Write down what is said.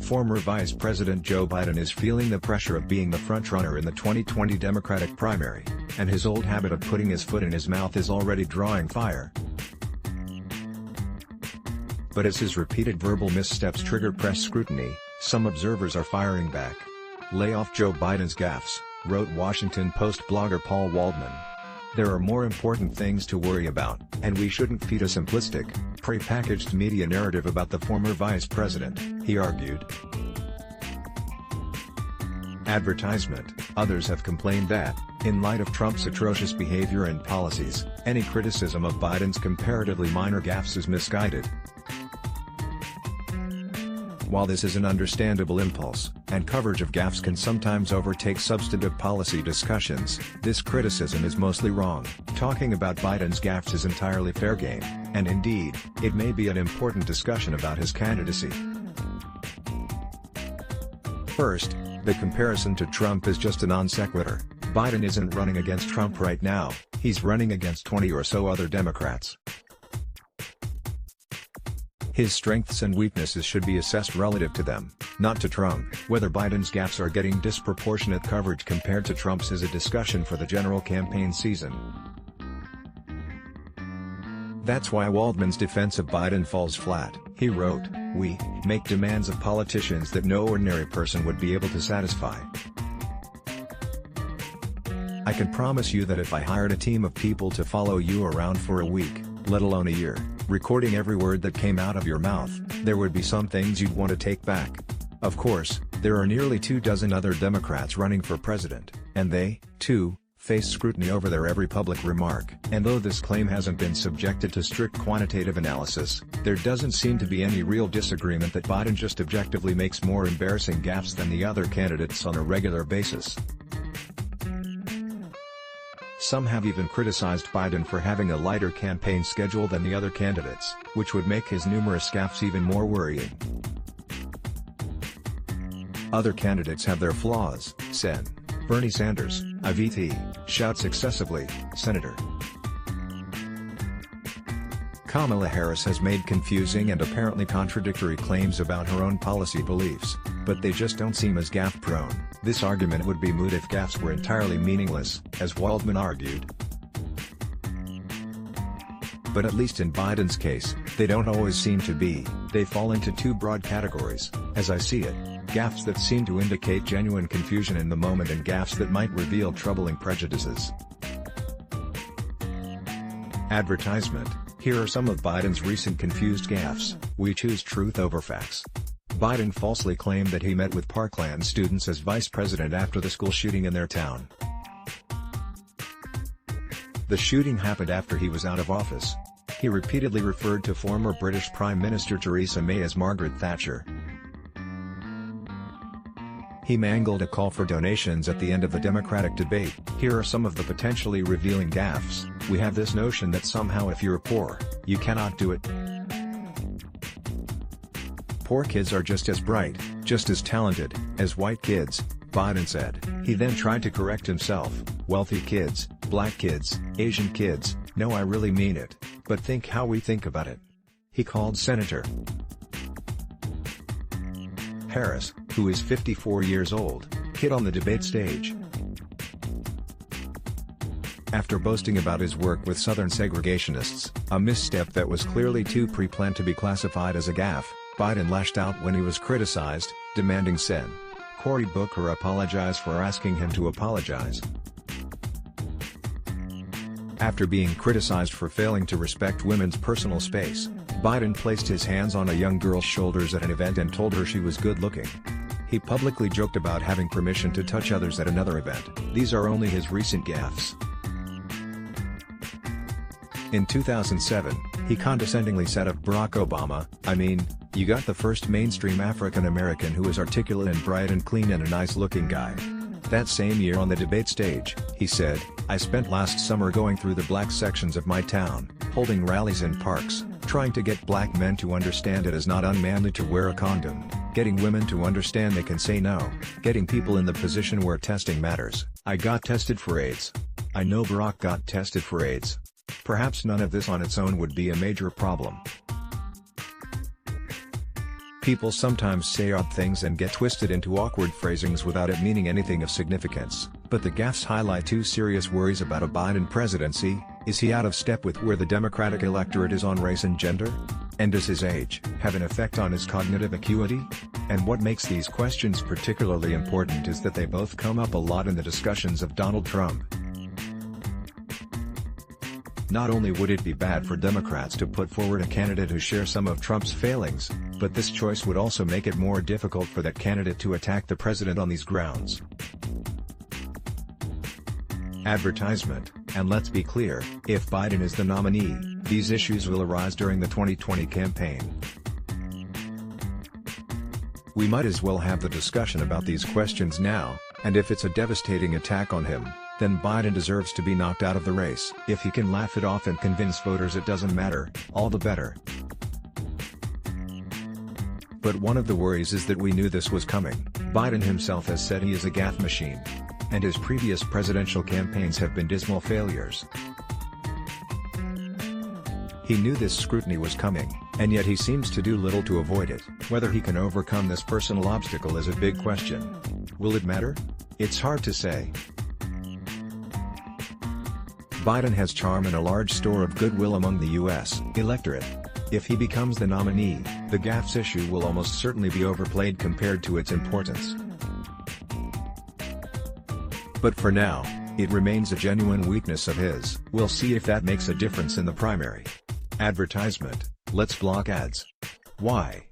Former Vice President Joe Biden is feeling the pressure of being the frontrunner in the 2020 Democratic primary, and his old habit of putting his foot in his mouth is already drawing fire. But as his repeated verbal missteps trigger press scrutiny, some observers are firing back. "Lay off Joe Biden's gaffes," wrote Washington Post blogger Paul Waldman. "There are more important things to worry about, and we shouldn't feed a simplistic, pre-packaged media narrative about the former vice president," he argued. Advertisement. Others have complained that, in light of Trump's atrocious behavior and policies, any criticism of Biden's comparatively minor gaffes is misguided. While this is an understandable impulse, and coverage of gaffes can sometimes overtake substantive policy discussions, this criticism is mostly wrong. Talking about Biden's gaffes is entirely fair game, and indeed, it may be an important discussion about his candidacy. First, the comparison to Trump is just a non sequitur. Biden isn't running against Trump right now, he's running against 20 or so other Democrats. His strengths and weaknesses should be assessed relative to them, not to Trump. Whether Biden's gaffes are getting disproportionate coverage compared to Trump's is a discussion for the general campaign season. That's why Waldman's defense of Biden falls flat. He wrote, "We make demands of politicians that no ordinary person would be able to satisfy. I can promise you that if I hired a team of people to follow you around for a week, let alone a year, recording every word that came out of your mouth, there would be some things you'd want to take back." Of course, there are nearly 24 other Democrats running for president, and they, too, face scrutiny over their every public remark. And though this claim hasn't been subjected to strict quantitative analysis, there doesn't seem to be any real disagreement that Biden just objectively makes more embarrassing gaffes than the other candidates on a regular basis. Some have even criticized Biden for having a lighter campaign schedule than the other candidates, which would make his numerous gaffes even more worrying. Other candidates have their flaws, said Bernie Sanders, IVT, shouts excessively, Senator. Kamala Harris has made confusing and apparently contradictory claims about her own policy beliefs, but they just don't seem as gaffe-prone. This argument would be moot if gaffes were entirely meaningless, as Waldman argued. But at least in Biden's case, they don't always seem to be. They fall into two broad categories, as I see it: gaffes that seem to indicate genuine confusion in the moment and gaffes that might reveal troubling prejudices. Advertisement. Here are some of Biden's recent confused gaffes. "We choose truth over facts." Biden falsely claimed that he met with Parkland students as vice president after the school shooting in their town. The shooting happened after he was out of office. He repeatedly referred to former British Prime Minister Theresa May as Margaret Thatcher. He mangled a call for donations at the end of the Democratic debate. Here are some of the potentially revealing gaffes. "We have this notion that somehow if you're poor, you cannot do it. Poor kids are just as bright, just as talented, as white kids," Biden said. He then tried to correct himself. "Wealthy kids, black kids, Asian kids, no, I really mean it, but think how we think about it." He called Senator Harris, who is 54 years old, kid on the debate stage. After boasting about his work with Southern segregationists, a misstep that was clearly too pre-planned to be classified as a gaffe, Biden lashed out when he was criticized, demanding Sen. Cory Booker apologize for asking him to apologize. After being criticized for failing to respect women's personal space, Biden placed his hands on a young girl's shoulders at an event and told her she was good-looking. He publicly joked about having permission to touch others at another event. These are only his recent gaffes. In 2007, he condescendingly said of Barack Obama, "I mean, you got the first mainstream African American who is articulate and bright and clean and a nice-looking guy." That same year on the debate stage, he said, "I spent last summer going through the black sections of my town, holding rallies in parks, trying to get black men to understand it is not unmanly to wear a condom, getting women to understand they can say no, getting people in the position where testing matters. I got tested for AIDS. I know Barack got tested for AIDS. Perhaps none of this on its own would be a major problem. People sometimes say odd things and get twisted into awkward phrasings without it meaning anything of significance, but the gaffes highlight two serious worries about a Biden presidency. Is he out of step with where the Democratic electorate is on race and gender? And does his age have an effect on his cognitive acuity? And what makes these questions particularly important is that they both come up a lot in the discussions of Donald Trump. Not only would it be bad for Democrats to put forward a candidate who shares some of Trump's failings, but this choice would also make it more difficult for that candidate to attack the president on these grounds. Advertisement. And let's be clear, if Biden is the nominee, these issues will arise during the 2020 campaign. We might as well have the discussion about these questions now, and if it's a devastating attack on him, then Biden deserves to be knocked out of the race. If he can laugh it off and convince voters it doesn't matter, all the better. But one of the worries is that we knew this was coming. Biden himself has said he is a gaffe machine. And his previous presidential campaigns have been dismal failures. He knew this scrutiny was coming, and yet he seems to do little to avoid it. Whether he can overcome this personal obstacle is a big question. Will it matter? It's hard to say. Biden has charm and a large store of goodwill among the U.S. electorate. If he becomes the nominee, the gaffes issue will almost certainly be overplayed compared to its importance. But for now, it remains a genuine weakness of his. We'll see if that makes a difference in the primary. Advertisement. Let's block ads. Why?